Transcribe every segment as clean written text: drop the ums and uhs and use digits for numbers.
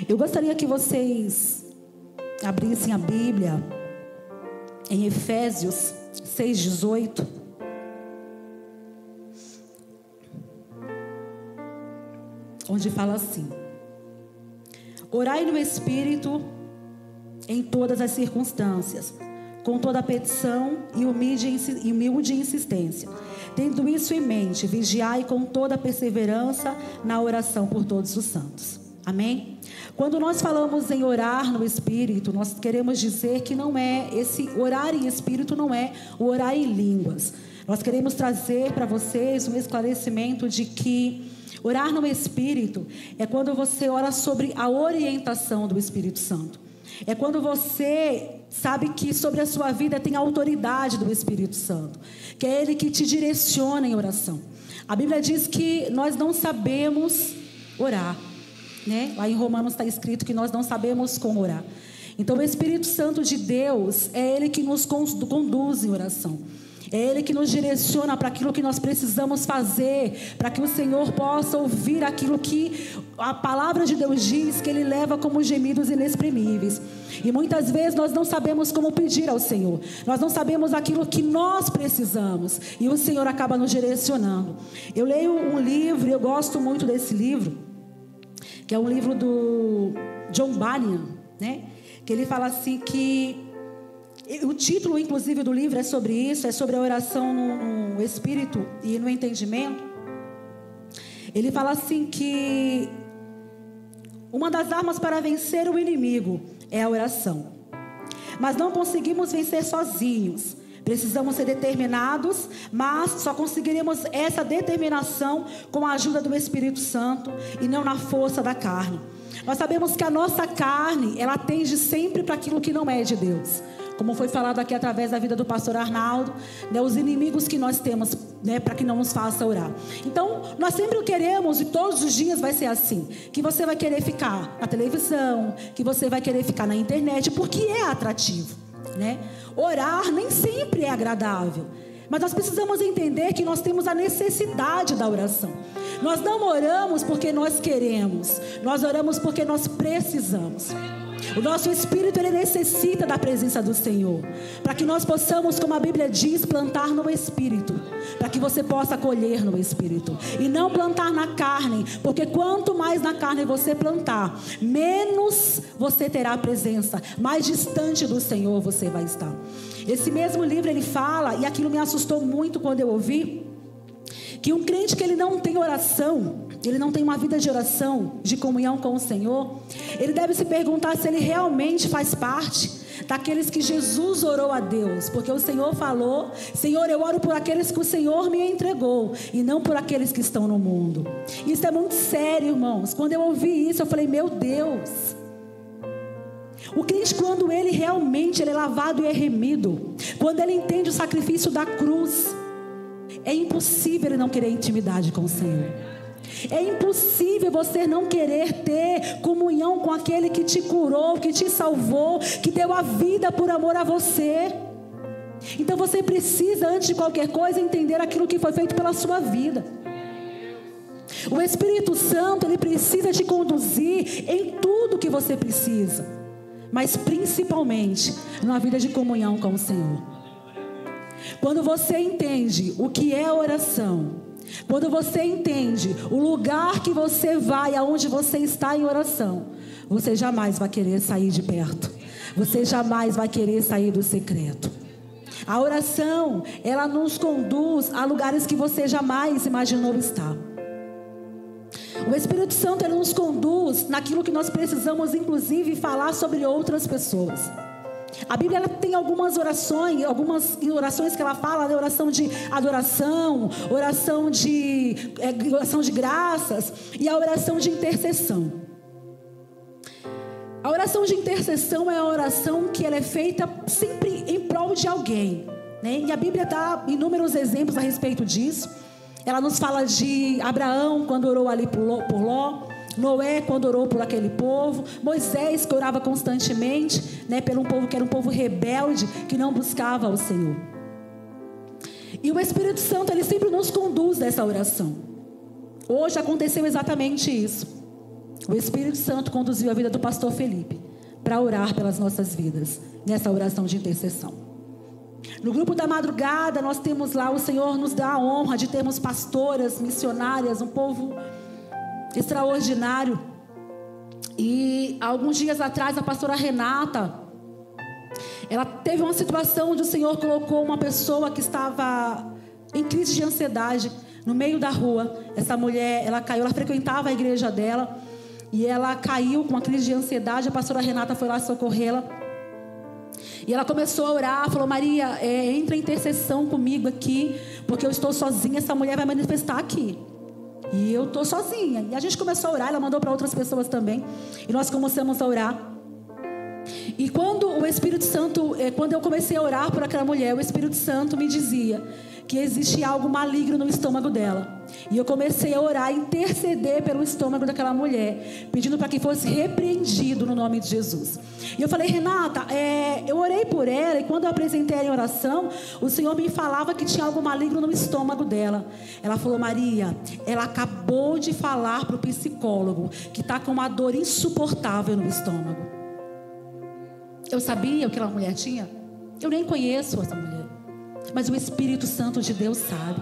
Eu gostaria que vocês abrissem a Bíblia em Efésios 6:18. Onde fala assim: orai no Espírito em todas as circunstâncias, com toda petição e humilde insistência. Tendo isso em mente, vigiai com toda perseverança na oração por todos os santos. Amém? Quando nós falamos em orar no Espírito, nós queremos dizer que não é esse orar em Espírito, não é o orar em línguas. Nós queremos trazer para vocês um esclarecimento de que orar no Espírito é quando você ora sobre a orientação do Espírito Santo. É quando você sabe que sobre a sua vida tem a autoridade do Espírito Santo, que é Ele que te direciona em oração. A Bíblia diz que nós não sabemos orar, né? Lá em Romanos está escrito que nós não sabemos como orar. Então o Espírito Santo de Deus é Ele que nos conduz em oração. É Ele que nos direciona para aquilo que nós precisamos fazer, para que o Senhor possa ouvir aquilo que a palavra de Deus diz, que Ele leva como gemidos inexprimíveis. E muitas vezes nós não sabemos como pedir ao Senhor, nós não sabemos aquilo que nós precisamos, e o Senhor acaba nos direcionando. Eu leio um livro, eu gosto muito desse livro, que é um livro do John Bunyan, né? Que ele fala assim que o título, inclusive, do livro é sobre isso, é sobre a oração no Espírito e no entendimento. Ele fala assim que uma das armas para vencer o inimigo é a oração. Mas não conseguimos vencer sozinhos. Precisamos ser determinados, mas só conseguiremos essa determinação com a ajuda do Espírito Santo e não na força da carne. Nós sabemos que a nossa carne, ela tende sempre para aquilo que não é de Deus. Como foi falado aqui através da vida do pastor Arnaldo, né, os inimigos que nós temos, né, para que não nos faça orar. Então, nós sempre queremos, e todos os dias vai ser assim, que você vai querer ficar na televisão, que você vai querer ficar na internet, porque é atrativo, né? Orar nem sempre é agradável, mas nós precisamos entender que nós temos a necessidade da oração. Nós não oramos porque nós queremos, nós oramos porque nós precisamos. O nosso espírito, ele necessita da presença do Senhor, para que nós possamos, como a Bíblia diz, plantar no Espírito, para que você possa colher no Espírito, e não plantar na carne, porque quanto mais na carne você plantar, menos você terá a presença, mais distante do Senhor você vai estar. Esse mesmo livro, ele fala, e aquilo me assustou muito quando eu ouvi, que um crente que ele não tem oração, ele não tem uma vida de oração, de comunhão com o Senhor, ele deve se perguntar se ele realmente faz parte daqueles que Jesus orou a Deus, porque o Senhor falou: Senhor, eu oro por aqueles que o Senhor me entregou, e não por aqueles que estão no mundo. Isso é muito sério, irmãos. Quando eu ouvi isso, eu falei: meu Deus. O crente, quando ele realmente ele é lavado e é remido, quando ele entende o sacrifício da cruz, é impossível ele não querer intimidade com o Senhor. É impossível você não querer ter comunhão com aquele que te curou, que te salvou, que deu a vida por amor a você. Então você precisa, antes de qualquer coisa, entender aquilo que foi feito pela sua vida. O Espírito Santo, ele precisa te conduzir em tudo que você precisa, mas principalmente numa vida de comunhão com o Senhor. Quando você entende o que é oração, quando você entende o lugar que você vai, aonde você está em oração, você jamais vai querer sair de perto. Você jamais vai querer sair do secreto. A oração, ela nos conduz a lugares que você jamais imaginou estar. O Espírito Santo, ele nos conduz naquilo que nós precisamos, inclusive, falar sobre outras pessoas. A Bíblia, ela tem algumas orações que ela fala, né? Oração de adoração, oração de graças e a oração de intercessão. A oração de intercessão é a oração que ela é feita sempre em prol de alguém, né? E a Bíblia dá inúmeros exemplos a respeito disso. Ela nos fala de Abraão, quando orou ali por Ló, Noé, quando orou por aquele povo, Moisés, que orava constantemente, né, pelo um povo que era um povo rebelde, que não buscava o Senhor. E o Espírito Santo, ele sempre nos conduz nessa oração. Hoje aconteceu exatamente isso. o Espírito Santo conduziu a vida do pastor Felipe para orar pelas nossas vidas, nessa oração de intercessão. No grupo da madrugada, nós temos lá, o Senhor nos dá a honra de termos pastoras, missionárias, um povo extraordinário. E alguns dias atrás, a pastora Renata, ela teve uma situação onde o Senhor colocou uma pessoa que estava em crise de ansiedade no meio da rua. Essa mulher, ela caiu, ela frequentava a igreja dela e ela caiu com uma crise de ansiedade. A pastora Renata foi lá socorrê-la e ela começou a orar, falou: Maria, entra em intercessão comigo aqui, porque eu estou sozinha, essa mulher vai manifestar aqui e eu estou sozinha. E a gente começou a orar, ela mandou para outras pessoas também e nós começamos a orar. E quando o Espírito Santo, quando eu comecei a orar por aquela mulher, o Espírito Santo me dizia que existe algo maligno no estômago dela. E eu comecei a orar, interceder pelo estômago daquela mulher, pedindo para que fosse repreendido no nome de Jesus. E eu falei: Renata, eu orei por ela, e quando eu apresentei ela em oração, o Senhor me falava que tinha algo maligno no estômago dela. Ela falou: Maria, ela acabou de falar para o psicólogo que está com uma dor insuportável no estômago. Eu sabia o que aquela mulher tinha? Eu nem conheço essa mulher, mas o Espírito Santo de Deus sabe.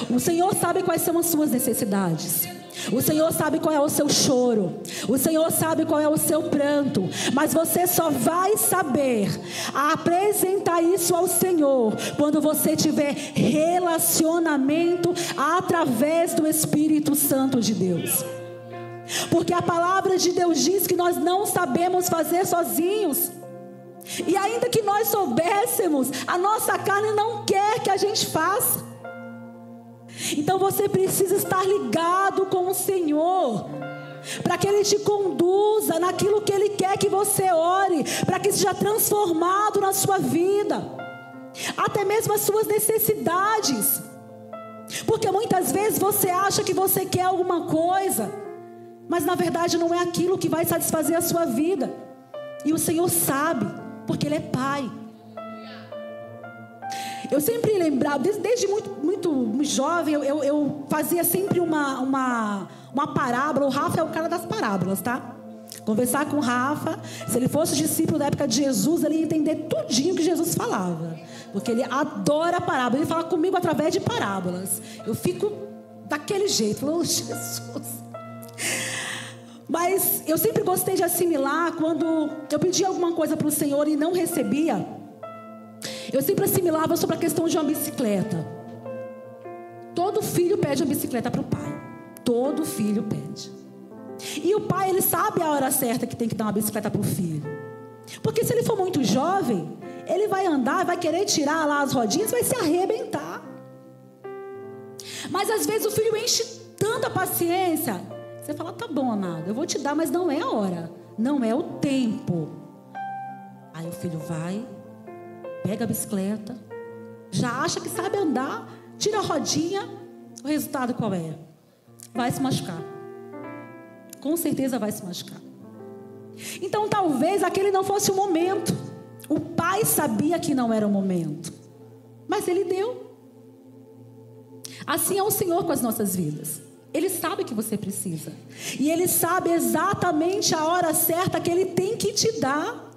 O Senhor sabe quais são as suas necessidades. O Senhor sabe qual é o seu choro. O Senhor sabe qual é o seu pranto. Mas você só vai saber apresentar isso ao Senhor quando você tiver relacionamento através do Espírito Santo de Deus. Porque a palavra de Deus diz que nós não sabemos fazer sozinhos. E ainda que nós soubéssemos, a nossa carne não quer que a gente faça. Então você precisa estar ligado com o Senhor, para que Ele te conduza naquilo que Ele quer que você ore, para que seja transformado na sua vida, até mesmo as suas necessidades. Porque muitas vezes você acha que você quer alguma coisa, mas na verdade não é aquilo que vai satisfazer a sua vida. E o Senhor sabe, porque Ele é Pai. Eu sempre lembrava, desde muito jovem, eu fazia sempre uma parábola. O Rafa é o cara das parábolas, tá? Conversar com o Rafa, se ele fosse discípulo da época de Jesus, ele ia entender tudinho que Jesus falava, porque ele adora parábola. Ele fala comigo através de parábolas. Eu fico daquele jeito, falou: Jesus. Mas eu sempre gostei de assimilar. Quando eu pedia alguma coisa para o Senhor e não recebia, eu sempre assimilava sobre a questão de uma bicicleta. Todo filho pede uma bicicleta para o pai. Todo filho pede. E o pai, ele sabe a hora certa que tem que dar uma bicicleta para o filho. Porque se ele for muito jovem, ele vai andar, vai querer tirar lá as rodinhas, vai se arrebentar. Mas às vezes o filho enche tanta paciência. Você fala: tá bom, amado, eu vou te dar, mas não é a hora, não é o tempo. Aí o filho vai, pega a bicicleta, já acha que sabe andar, tira a rodinha. O resultado qual é? Vai se machucar. Com certeza vai se machucar. Então talvez aquele não fosse o momento. O pai sabia que não era o momento, mas ele deu. Assim é o Senhor com as nossas vidas. Ele sabe que você precisa, e Ele sabe exatamente a hora certa que Ele tem que te dar.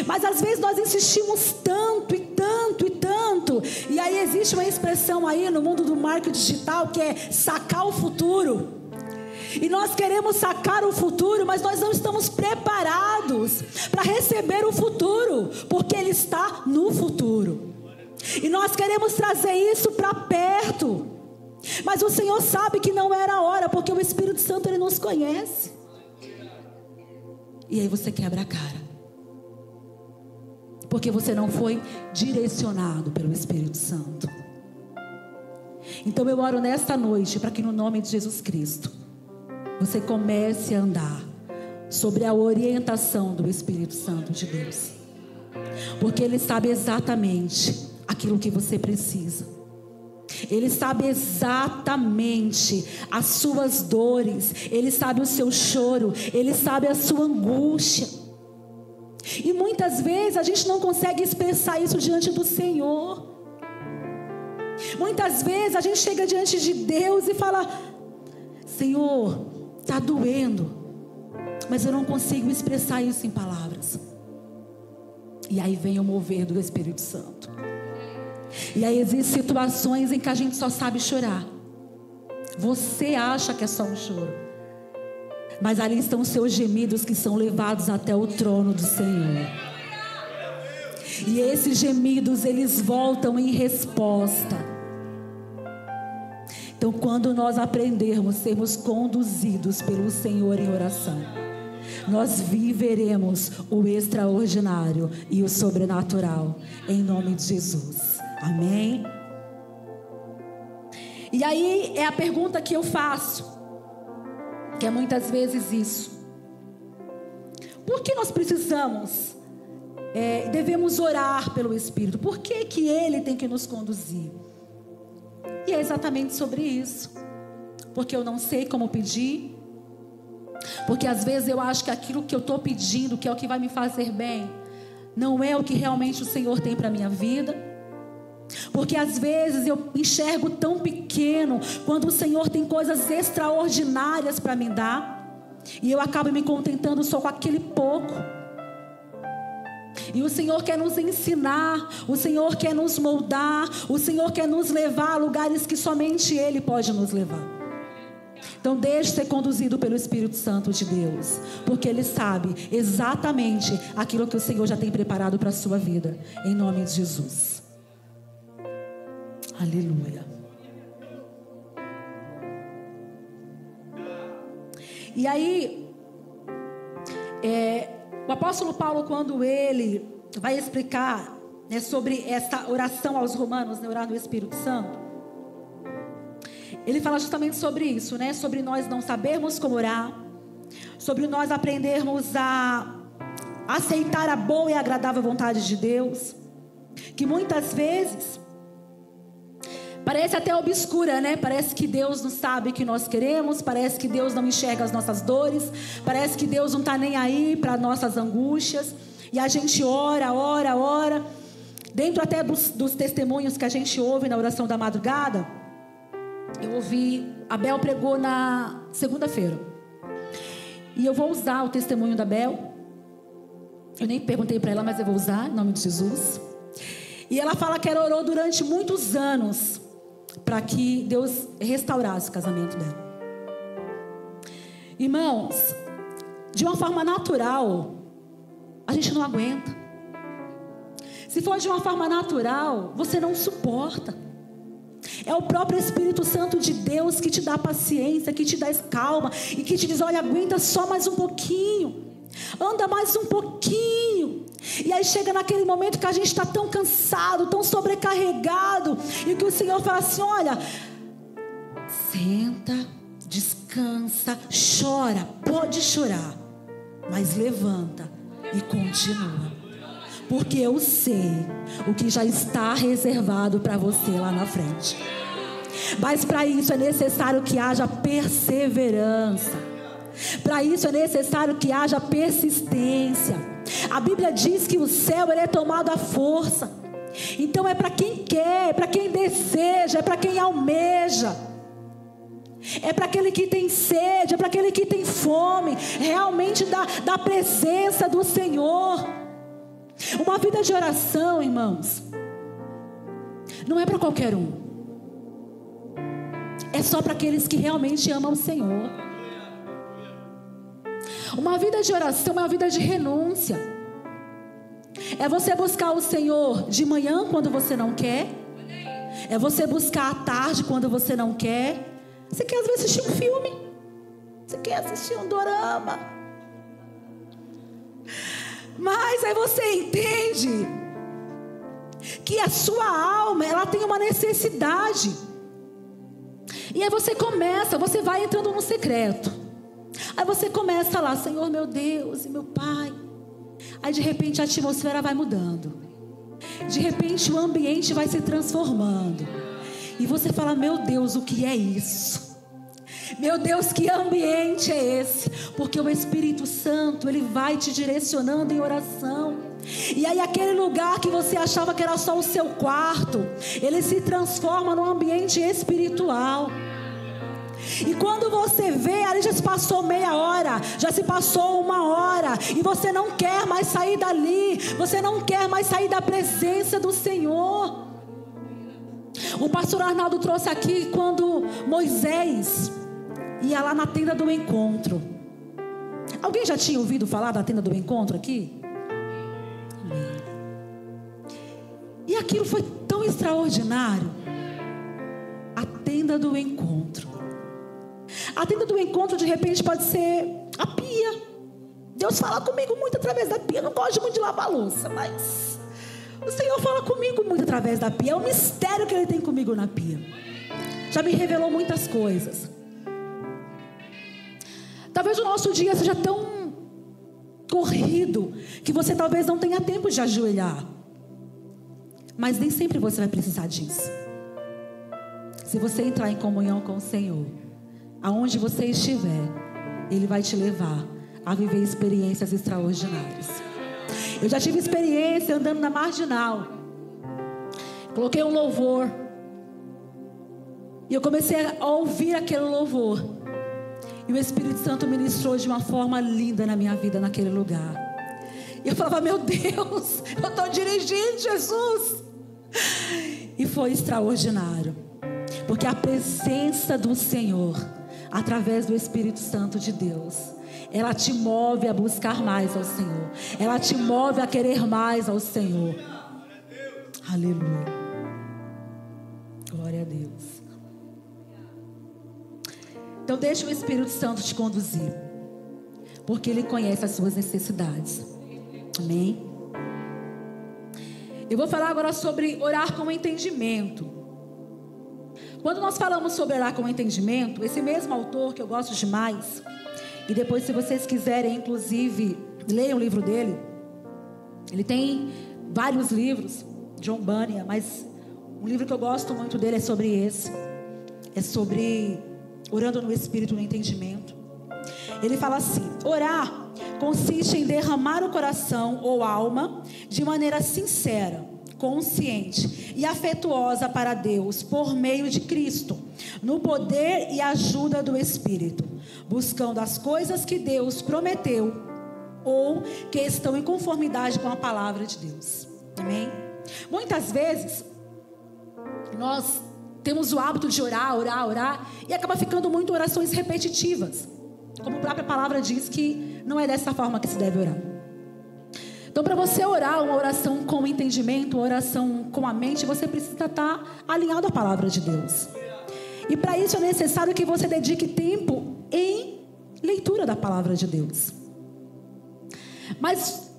Mas às vezes nós insistimos tanto e tanto e tanto. E aí existe uma expressão aí no mundo do marketing digital que é sacar o futuro. E nós queremos sacar o futuro, mas nós não estamos preparados para receber o futuro, porque Ele está no futuro. E nós queremos trazer isso para perto. Mas o Senhor sabe que não era a hora, porque o Espírito Santo, Ele nos conhece. E aí você quebra a cara, porque você não foi direcionado pelo Espírito Santo. Então eu oro nesta noite para que no nome de Jesus Cristo você comece a andar sobre a orientação do Espírito Santo de Deus, porque Ele sabe exatamente aquilo que você precisa. Ele sabe exatamente as suas dores. Ele sabe o seu choro. Ele sabe a sua angústia. E muitas vezes a gente não consegue expressar isso diante do Senhor. Muitas vezes a gente chega diante de Deus e fala: Senhor, está doendo, mas eu não consigo expressar isso em palavras. E aí vem o mover do Espírito Santo. E aí existem situações em que a gente só sabe chorar. Você acha que é só um choro, mas ali estão os seus gemidos que são levados até o trono do Senhor. E esses gemidos, eles voltam em resposta. Então, quando nós aprendermos, sermos conduzidos pelo Senhor em oração, nós viveremos o extraordinário e o sobrenatural, em nome de Jesus. Amém? E aí é a pergunta que eu faço, que é muitas vezes isso: por que nós devemos orar pelo Espírito? Por que Ele tem que nos conduzir? E é exatamente sobre isso. Porque eu não sei como pedir. Porque às vezes eu acho que aquilo que eu estou pedindo, que é o que vai me fazer bem, não é o que realmente o Senhor tem para a minha vida. Porque às vezes eu enxergo tão pequeno, quando o Senhor tem coisas extraordinárias para me dar, e eu acabo me contentando só com aquele pouco. E o Senhor quer nos ensinar, o Senhor quer nos moldar, o Senhor quer nos levar a lugares que somente Ele pode nos levar. Então deixe ser conduzido pelo Espírito Santo de Deus, porque Ele sabe exatamente aquilo que o Senhor já tem preparado para a sua vida, em nome de Jesus. Aleluia. E aí, o apóstolo Paulo, quando ele vai explicar, né, sobre essa oração aos romanos, né, orar no Espírito Santo, ele fala justamente sobre isso, né, sobre nós não sabermos como orar, sobre nós aprendermos a aceitar a boa e agradável vontade de Deus, que muitas vezes parece até obscura, né? Parece que Deus não sabe o que nós queremos, parece que Deus não enxerga as nossas dores, parece que Deus não está nem aí para nossas angústias, e a gente ora. Dentro até dos testemunhos que a gente ouve na oração da madrugada, eu ouvi, a Bel pregou na segunda-feira, e eu vou usar o testemunho da Bel. Eu nem perguntei para ela, mas eu vou usar, em nome de Jesus. E ela fala que ela orou durante muitos anos para que Deus restaurasse o casamento dela. Irmãos, de uma forma natural, a gente não aguenta. Se for de uma forma natural, você não suporta. É o próprio Espírito Santo de Deus que te dá paciência, que te dá calma e que te diz: olha, aguenta só mais um pouquinho, anda mais um pouquinho. E aí chega naquele momento que a gente está tão cansado, tão sobrecarregado, e que o Senhor fala assim: olha, senta, descansa, chora, pode chorar, mas levanta e continua, porque eu sei o que já está reservado para você lá na frente. Mas para isso é necessário que haja perseverança, para isso é necessário que haja persistência. A Bíblia diz que o céu, ele é tomado à força. Então é para quem quer, é para quem deseja, é para quem almeja, é para aquele que tem sede, é para aquele que tem fome realmente da presença do Senhor. Uma vida de oração, irmãos, não é para qualquer um, é só para aqueles que realmente amam o Senhor. Uma vida de oração é uma vida de renúncia. É você buscar o Senhor de manhã quando você não quer. É você buscar à tarde quando você não quer. Você quer às vezes assistir um filme, você quer assistir um dorama, mas aí você entende que a sua alma, ela tem uma necessidade. E aí você vai entrando no secreto. Aí você começa lá: Senhor meu Deus e meu Pai. Aí de repente a atmosfera vai mudando, de repente o ambiente vai se transformando, e você fala: meu Deus, o que é isso? Meu Deus, que ambiente é esse? Porque o Espírito Santo, ele vai te direcionando em oração. E aí aquele lugar que você achava que era só o seu quarto, ele se transforma num ambiente espiritual. E quando você vê, ali já se passou meia hora, já se passou uma hora, e você não quer mais sair dali, você não quer mais sair da presença do Senhor. O pastor Arnaldo trouxe aqui quando Moisés ia lá na tenda do encontro. Alguém já tinha ouvido falar da tenda do encontro aqui? Amém. E aquilo foi tão extraordinário. A tenda do encontro. A tenda do encontro de repente pode ser a pia. Deus fala comigo muito através da pia. Eu não gosto muito de lavar louça, mas o Senhor fala comigo muito através da pia. É um mistério que Ele tem comigo na pia. Já me revelou muitas coisas. Talvez o nosso dia seja tão corrido que você talvez não tenha tempo de ajoelhar. Mas nem sempre você vai precisar disso. Se você entrar em comunhão com o Senhor, aonde você estiver, Ele vai te levar a viver experiências extraordinárias. Eu já tive experiência andando na marginal. Coloquei um louvor. E eu comecei a ouvir aquele louvor. E o Espírito Santo ministrou de uma forma linda na minha vida naquele lugar. E eu falava, meu Deus, eu estou dirigindo, Jesus. E foi extraordinário. Porque a presença do Senhor, através do Espírito Santo de Deus, ela te move a buscar mais ao Senhor. Ela te move a querer mais ao Senhor. Aleluia. Glória a Deus. Então deixa o Espírito Santo te conduzir, porque Ele conhece as suas necessidades. Amém? Eu vou falar agora sobre orar com entendimento. Quando nós falamos sobre orar com entendimento, esse mesmo autor que eu gosto demais, e depois se vocês quiserem, inclusive, leiam o livro dele. Ele tem vários livros, John Bunyan, mas um livro que eu gosto muito dele é sobre esse. É sobre orando no Espírito, no entendimento. Ele fala assim: orar consiste em derramar o coração ou alma de maneira sincera, consciente e afetuosa para Deus por meio de Cristo, no poder e ajuda do Espírito, buscando as coisas que Deus prometeu ou que estão em conformidade com a palavra de Deus. Amém? Muitas vezes nós temos o hábito de orar, e acaba ficando muito orações repetitivas. Como a própria palavra diz que não é dessa forma que se deve orar. Então, para você orar uma oração com entendimento, uma oração com a mente, você precisa estar alinhado à palavra de Deus. E para isso é necessário que você dedique tempo em leitura da palavra de Deus. Mas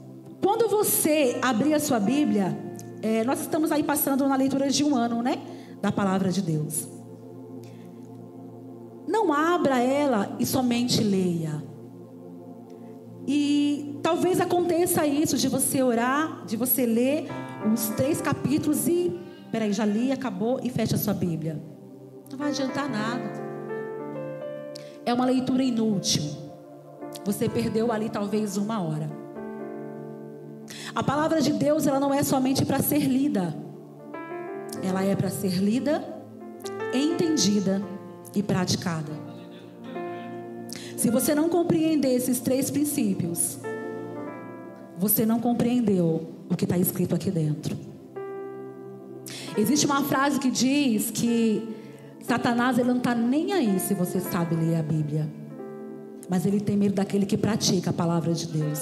quando você abrir a sua Bíblia, nós estamos aí passando na leitura de um ano, né? Da palavra de Deus. Não abra ela e somente leia. E talvez aconteça isso de você orar, de você ler uns 3 capítulos e peraí, já li, acabou e fecha a sua Bíblia. Não vai adiantar nada. É uma leitura inútil. Você perdeu ali talvez 1 hora. A palavra de Deus, ela não é somente para ser lida. Ela é para ser lida, entendida e praticada. Se você não compreender esses 3 princípios, você não compreendeu o que está escrito aqui dentro. Existe uma frase que diz que Satanás, ele não está nem aí se você sabe ler a Bíblia, mas ele tem medo daquele que pratica a palavra de Deus.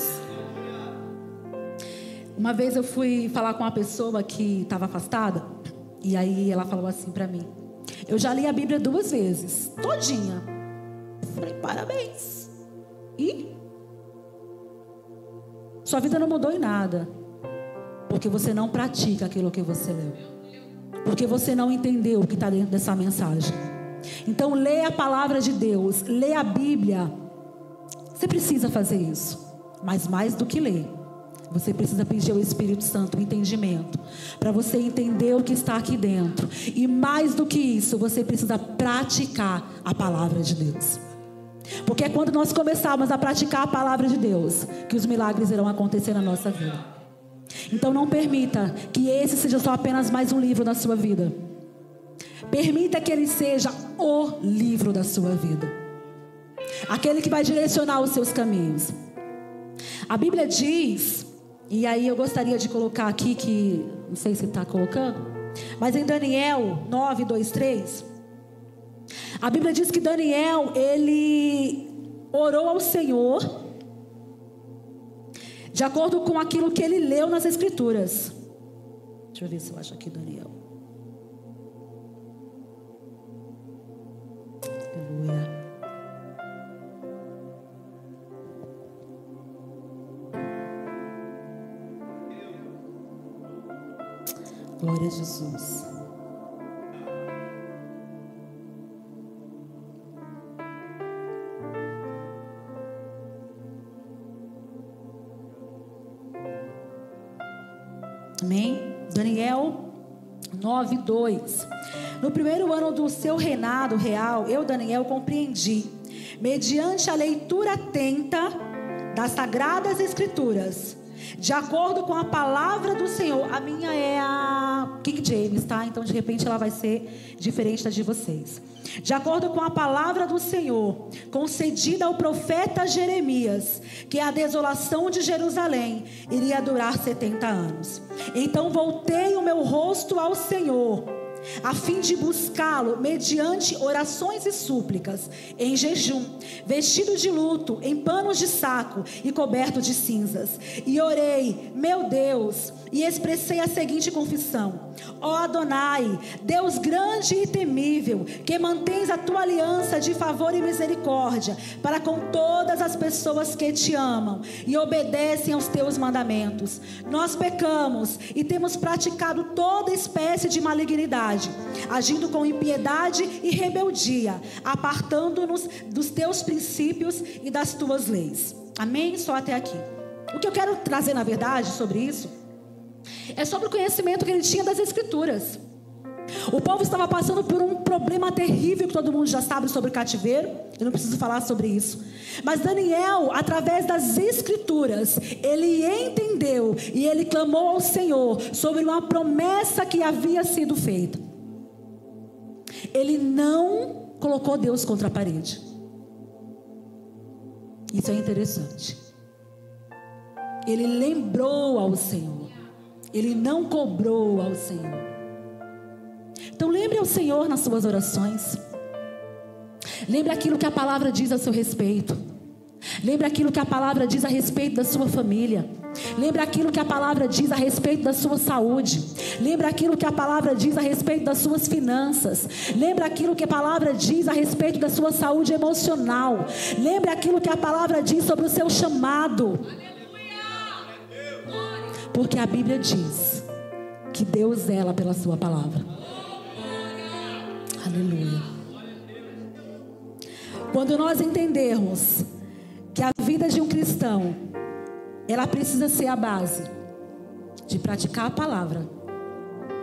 Uma vez eu fui falar com uma pessoa que estava afastada, e aí ela falou assim para mim: eu já li a Bíblia 2 vezes, todinha. Eu falei: parabéns. E? Sua vida não mudou em nada, porque você não pratica aquilo que você leu, porque você não entendeu o que está dentro dessa mensagem. Então leia a palavra de Deus, leia a Bíblia. Você precisa fazer isso, mas mais do que ler, você precisa pedir ao Espírito Santo o entendimento, para você entender o que está aqui dentro. E mais do que isso, você precisa praticar a palavra de Deus. Porque é quando nós começarmos a praticar a palavra de Deus que os milagres irão acontecer na nossa vida. Então não permita que esse seja só apenas mais um livro na sua vida. Permita que ele seja o livro da sua vida, aquele que vai direcionar os seus caminhos. A Bíblia diz, e aí eu gostaria de colocar aqui, que não sei se está colocando, mas em Daniel 9, 2, 3, a Bíblia diz que Daniel, ele orou ao Senhor de acordo com aquilo que ele leu nas Escrituras. Deixa eu ver se eu acho aqui Daniel. Aleluia. Glória a Jesus. Amém? Daniel 9, 2. No primeiro ano do seu reinado real, eu, Daniel, compreendi, mediante a leitura atenta das Sagradas Escrituras, de acordo com a palavra do Senhor. A minha é a King James, tá? Então de repente ela vai ser diferente da de vocês. De acordo com a palavra do Senhor, concedida ao profeta Jeremias, que a desolação de Jerusalém iria durar 70 anos. Então voltei o meu rosto ao Senhor, a fim de buscá-lo mediante orações e súplicas, em jejum, vestido de luto, em panos de saco e coberto de cinzas. E orei, meu Deus, e expressei a seguinte confissão: ó Adonai, Deus grande e temível, que mantens a tua aliança de favor e misericórdia para com todas as pessoas que te amam e obedecem aos teus mandamentos. Nós pecamos e temos praticado toda espécie de malignidade, agindo com impiedade e rebeldia, apartando-nos dos teus princípios e das tuas leis. Amém? Só até aqui. O que eu quero trazer, na verdade, sobre isso, é sobre o conhecimento que ele tinha das Escrituras. O povo estava passando por um problema terrível, que todo mundo já sabe, sobre cativeiro. Eu não preciso falar sobre isso. Mas Daniel, através das Escrituras, ele entendeu e ele clamou ao Senhor sobre uma promessa que havia sido feita. Ele não colocou Deus contra a parede. Isso é interessante. Ele lembrou ao Senhor. Ele não cobrou ao Senhor. Então lembre ao Senhor nas suas orações. Lembre aquilo que a palavra diz a seu respeito. Lembre aquilo que a palavra diz a respeito da sua família. Lembre aquilo que a palavra diz a respeito da sua saúde. Lembre aquilo que a palavra diz a respeito das suas finanças. Lembre aquilo que a palavra diz a respeito da sua saúde emocional. Lembre aquilo que a palavra diz sobre o seu chamado. Porque a Bíblia diz que Deus zela pela sua palavra. Aleluia. Quando nós entendermos que a vida de um cristão, ela precisa ser a base de praticar a palavra,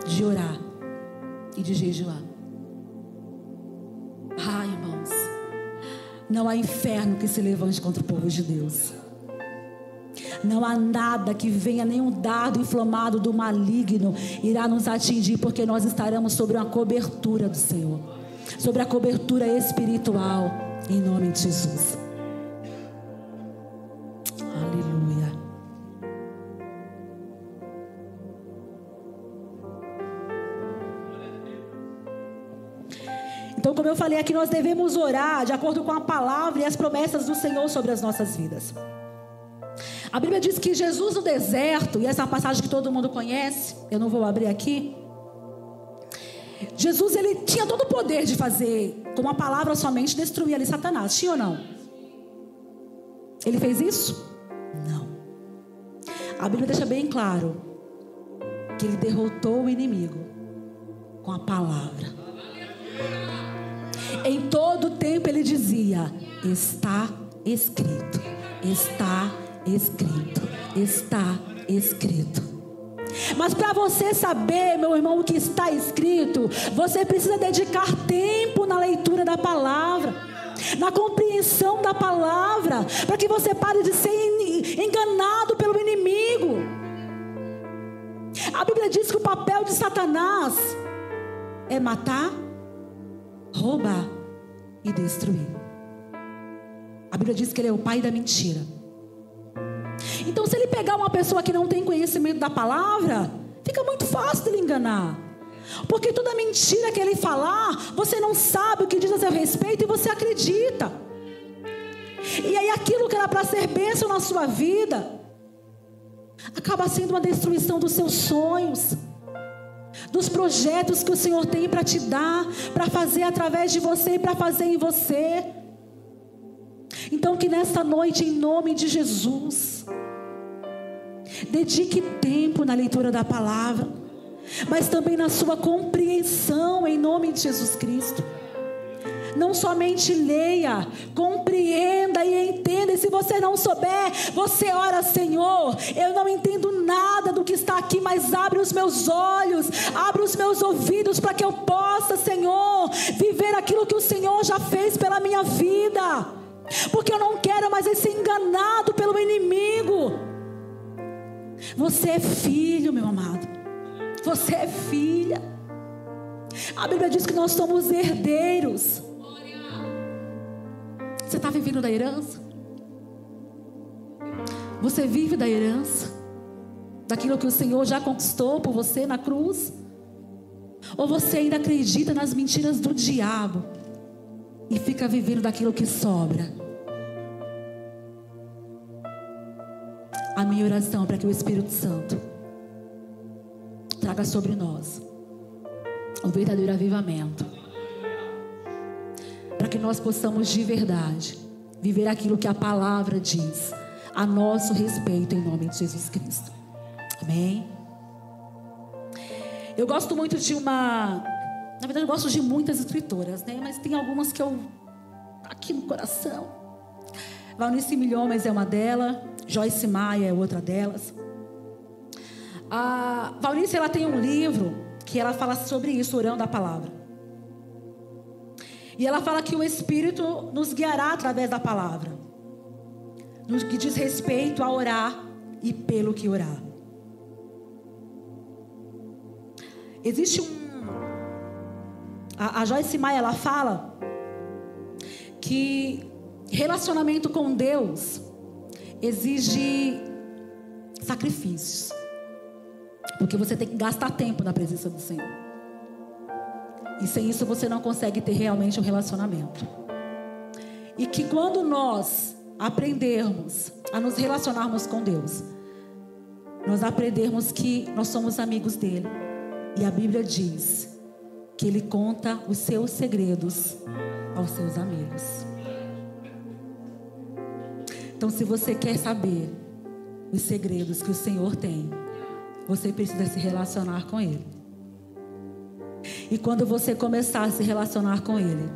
de orar e de jejuar. Ai, irmãos, não há inferno que se levante contra o povo de Deus. Não há nada que venha, nenhum dardo inflamado do maligno irá nos atingir, porque nós estaremos sobre uma cobertura do Senhor, sobre a cobertura espiritual, em nome de Jesus. Aleluia. Então, como eu falei aqui, nós devemos orar de acordo com a palavra e as promessas do Senhor sobre as nossas vidas. A Bíblia diz que Jesus no deserto, e essa é uma passagem que todo mundo conhece, eu não vou abrir aqui. Jesus, ele tinha todo o poder de fazer, com uma palavra somente, destruir ali Satanás. Tinha ou não? Ele fez isso? Não. A Bíblia deixa bem claro que ele derrotou o inimigo com a palavra. Em todo tempo ele dizia: está escrito, está escrito, está escrito. Mas para você saber, meu irmão, o que está escrito, você precisa dedicar tempo na leitura da palavra, na compreensão da palavra, para que você pare de ser enganado pelo inimigo. A Bíblia diz que o papel de Satanás é matar, roubar e destruir. A Bíblia diz que ele é o pai da mentira. Então, se ele pegar uma pessoa que não tem conhecimento da palavra, fica muito fácil de ele enganar. Porque toda mentira que ele falar, você não sabe o que diz a seu respeito e você acredita. E aí aquilo que era para ser bênção na sua vida, acaba sendo uma destruição dos seus sonhos, dos projetos que o Senhor tem para te dar, para fazer através de você e para fazer em você. Então que nesta noite, em nome de Jesus, dedique tempo na leitura da palavra, mas também na sua compreensão, em nome de Jesus Cristo. Não somente leia, compreenda e entenda. E se você não souber, você ora: Senhor, eu não entendo nada do que está aqui, mas abre os meus olhos, abre os meus ouvidos, para que eu possa, Senhor, viver aquilo que o Senhor já fez pela minha vida. Porque eu não quero mais ser enganado pelo inimigo. Você é filho, meu amado. Você é filha. A Bíblia diz que nós somos herdeiros. Você está vivendo da herança? Você vive da herança? Daquilo que o Senhor já conquistou por você na cruz? Ou você ainda acredita nas mentiras do diabo e fica vivendo daquilo que sobra? A minha oração é para que o Espírito Santo traga sobre nós o verdadeiro avivamento, para que nós possamos de verdade viver aquilo que a palavra diz a nosso respeito, em nome de Jesus Cristo. Amém? Eu gosto muito de na verdade eu gosto de muitas escritoras, né? Mas tem algumas que eu, aqui no coração. Valnice Milhomes é uma delas, Joyce Maia é outra delas. A Valnice, ela tem um livro que ela fala sobre isso, orando a palavra. E ela fala que o Espírito nos guiará através da palavra, no que diz respeito a orar e pelo que orar. Existe a Joyce Maia, ela fala que relacionamento com Deus exige sacrifícios, porque você tem que gastar tempo na presença do Senhor. E sem isso você não consegue ter realmente um relacionamento. E que quando nós aprendermos a nos relacionarmos com Deus, nós aprendermos que nós somos amigos dele. E a Bíblia diz que ele conta os seus segredos aos seus amigos. Então, se você quer saber os segredos que o Senhor tem, você precisa se relacionar com ele. E quando você começar a se relacionar com ele,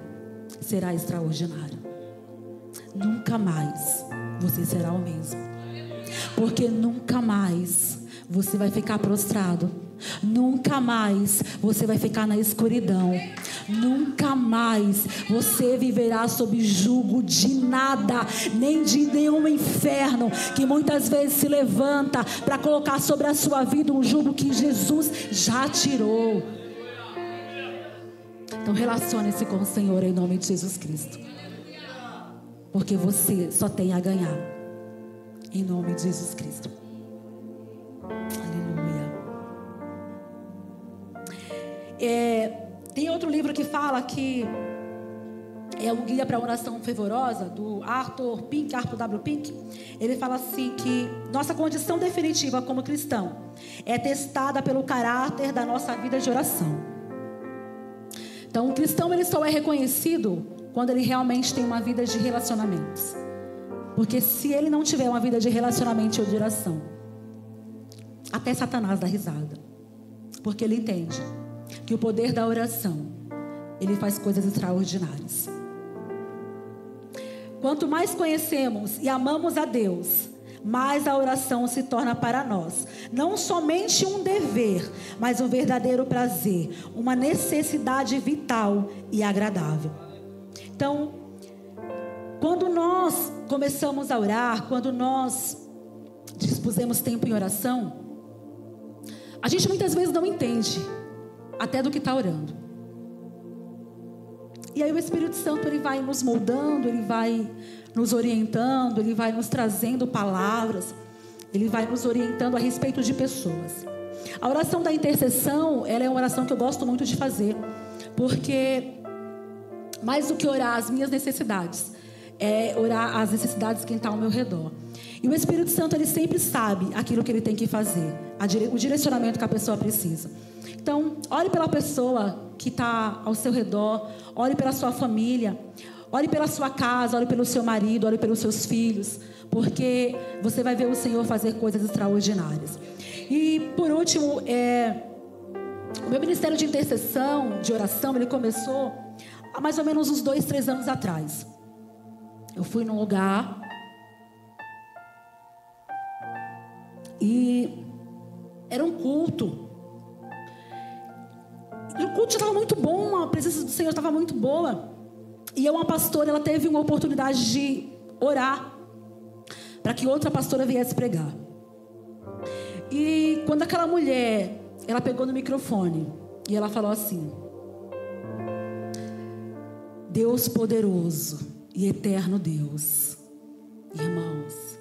será extraordinário. Nunca mais você será o mesmo. Porque nunca mais você vai ficar prostrado. Nunca mais você vai ficar na escuridão. Nunca mais você viverá sob jugo de nada, nem de nenhum inferno que muitas vezes se levanta para colocar sobre a sua vida um jugo que Jesus já tirou. Então relacione-se com o Senhor em nome de Jesus Cristo, porque você só tem a ganhar em nome de Jesus Cristo. Aleluia. Tem outro livro que fala que é o Guia para a Oração Fervorosa, do Arthur W. Pink. Ele fala assim que nossa condição definitiva como cristão é testada pelo caráter da nossa vida de oração. Então, o cristão, ele só é reconhecido quando ele realmente tem uma vida de relacionamentos. Porque se ele não tiver uma vida de relacionamento ou de oração, até Satanás dá risada. Porque ele entende que o poder da oração, ele faz coisas extraordinárias. Quanto mais conhecemos e amamos a Deus, mais a oração se torna para nós não somente um dever, mas um verdadeiro prazer, uma necessidade vital e agradável. Então, quando nós começamos a orar, quando nós dispusemos tempo em oração, a gente muitas vezes não entende até do que está orando. E aí o Espírito Santo, ele vai nos moldando, ele vai nos orientando, ele vai nos trazendo palavras, ele vai nos orientando a respeito de pessoas. A oração da intercessão, ela é uma oração que eu gosto muito de fazer, porque mais do que orar as minhas necessidades, é orar as necessidades de quem está ao meu redor. E o Espírito Santo, ele sempre sabe aquilo que ele tem que fazer, o direcionamento que a pessoa precisa. Então, ore pela pessoa que está ao seu redor, ore pela sua família, ore pela sua casa, ore pelo seu marido, ore pelos seus filhos, porque você vai ver o Senhor fazer coisas extraordinárias. E por último, o meu ministério de intercessão, de oração, ele começou há mais ou menos uns 2, 3 anos atrás. Eu fui num lugar e era um culto. E o culto estava muito bom, a presença do Senhor estava muito boa. E uma pastora, ela teve uma oportunidade de orar para que outra pastora viesse pregar. E quando aquela mulher, ela pegou no microfone e ela falou assim: Deus poderoso e eterno Deus. Irmãos,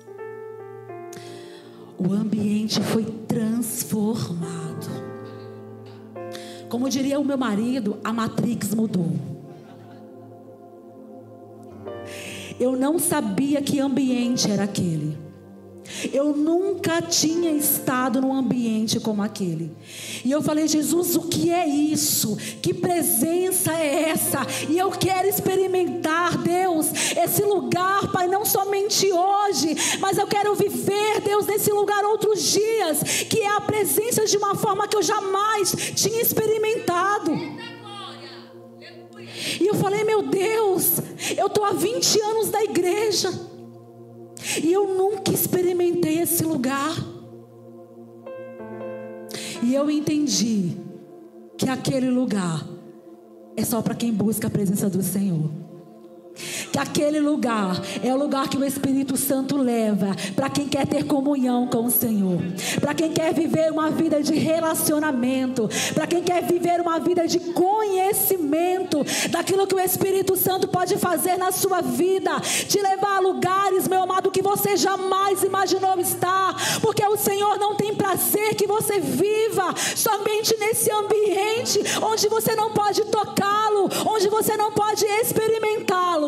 o ambiente foi transformado. Como diria o meu marido, a Matrix mudou. Eu não sabia que ambiente era aquele. Eu nunca tinha estado num ambiente como aquele. E eu falei: Jesus, o que é isso? Que presença é essa? E eu quero experimentar, Deus, esse lugar, Pai, não somente hoje, mas eu quero viver, Deus, nesse lugar outros dias, que é a presença de uma forma que eu jamais tinha experimentado. E eu falei: meu Deus, eu estou há 20 anos na igreja e eu nunca experimentei esse lugar. E eu entendi que aquele lugar é só para quem busca a presença do Senhor. Que aquele lugar é o lugar que o Espírito Santo leva para quem quer ter comunhão com o Senhor, para quem quer viver uma vida de relacionamento, para quem quer viver uma vida de conhecimento daquilo que o Espírito Santo pode fazer na sua vida, te levar a lugares, meu amado, que você jamais imaginou estar, porque o Senhor não tem prazer que você viva somente nesse ambiente onde você não pode tocá-lo, onde você não pode experimentá-lo.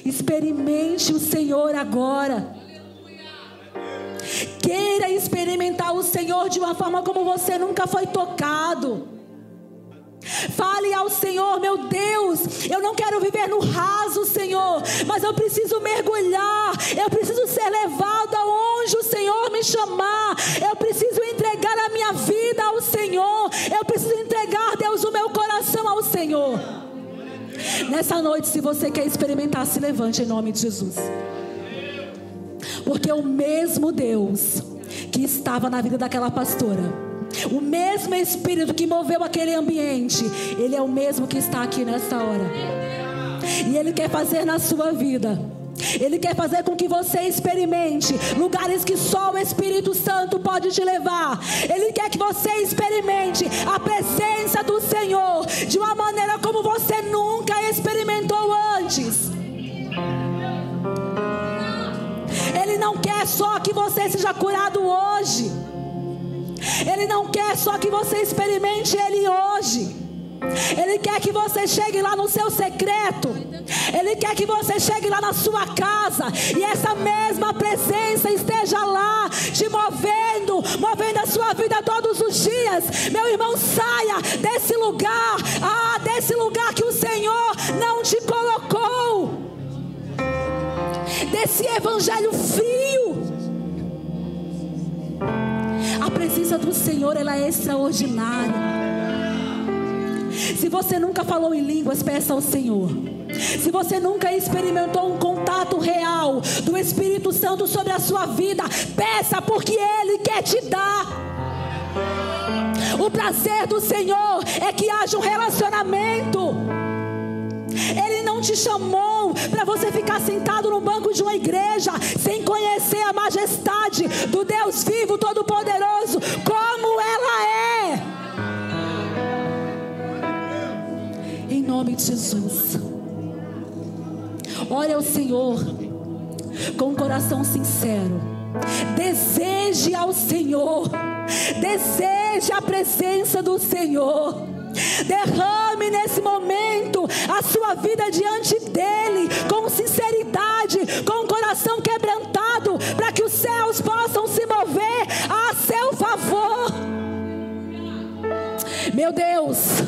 Experimente o Senhor agora. Queira experimentar o Senhor de uma forma como você nunca foi tocado. Fale ao Senhor: meu Deus, eu não quero viver no raso, Senhor, mas eu preciso mergulhar, eu preciso ser levado aonde o Senhor me chamar, eu preciso entregar a minha vida ao Senhor, eu preciso entregar, Deus, o meu coração ao Senhor. Nessa noite, se você quer experimentar, se levante em nome de Jesus. Porque o mesmo Deus que estava na vida daquela pastora, o mesmo Espírito que moveu aquele ambiente, Ele é o mesmo que está aqui nessa hora. E Ele quer fazer na sua vida, Ele quer fazer com que você experimente lugares que só o Espírito Santo pode te levar. Ele quer que você experimente a presença do Senhor de uma maneira como você nunca experimentou antes. Ele não quer só que você seja curado hoje. Ele não quer só que você experimente Ele hoje. Ele quer que você chegue lá no seu secreto. Ele quer que você chegue lá na sua casa e essa mesma presença esteja lá te movendo a sua vida todos os dias. Meu irmão, saia desse lugar, desse lugar que o Senhor não te colocou, desse evangelho frio. A presença do Senhor, ela é extraordinária. Se você nunca falou em línguas, peça ao Senhor. Se você nunca experimentou um contato real do Espírito Santo sobre a sua vida, peça, porque Ele quer te dar. O prazer do Senhor é que haja um relacionamento. Ele não te chamou para você ficar sentado no banco de uma igreja sem conhecer a majestade do Deus vivo, todo-poderoso, como ela é. Em nome de de Jesus. Ore ao Senhor com um coração sincero. Deseje ao Senhor. Deseje a presença do Senhor. Derrame nesse momento a sua vida diante dEle, com sinceridade, com um coração quebrantado, para que os céus possam se mover a seu favor. Meu Deus,